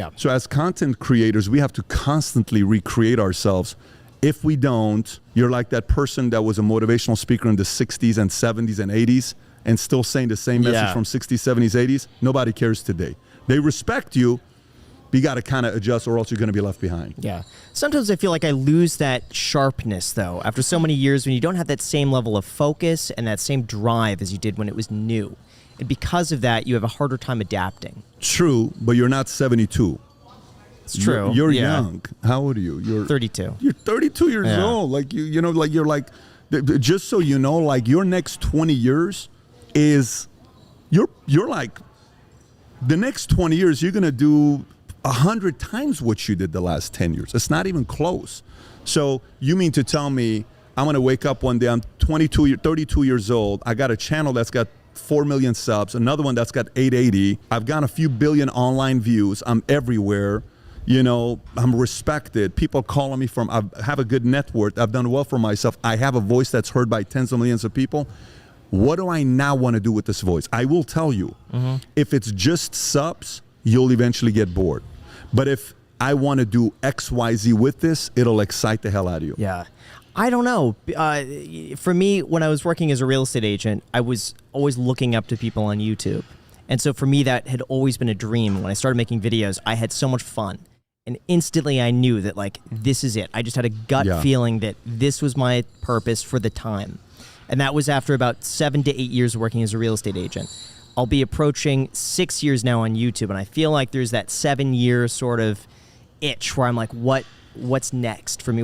Yeah. So as content creators, we have to constantly recreate ourselves. If we don't, you're like that person that was a motivational speaker in the 60s and 70s and 80s and still saying the same message from 60s, 70s, 80s. Nobody cares today. They respect you, but you got to kind of adjust or else you're going to be left behind. Yeah. Sometimes I feel like I lose that sharpness, though, after so many years when you don't have that same level of focus and that same drive as you did when it was new. And because of that, you have a harder time adapting. True, but you're not 72. It's true. You're young. How old are you? You're 32. You're 32 years old. Like you know, like you're like, just so you know, like your next 20 years is, you're like, the next 20 years you're gonna do 100 times what you did the last 10 years. It's not even close. So you mean to tell me I'm gonna wake up one day, I'm 32 years old, I got a channel that's got 4 million subs, another one that's got 880, I've got a few billion online views, I'm everywhere, you know, I'm respected, people calling me from, I have a good net worth, I've done well for myself, I have a voice that's heard by tens of millions of people. What do I now want to do with this voice? I will tell you, if it's just subs, you'll eventually get bored. But if I want to do X, Y, Z with this, it'll excite the hell out of you. Yeah. I don't know. For me, when I was working as a real estate agent, I was always looking up to people on YouTube. And so for me, that had always been a dream. When I started making videos, I had so much fun. And instantly I knew that, like, this is it. I just had a gut feeling that this was my purpose for the time. And that was after about 7 to 8 years working as a real estate agent. I'll be approaching 6 years now on YouTube, and I feel like there's that 7-year sort of itch where I'm like, what's next for me?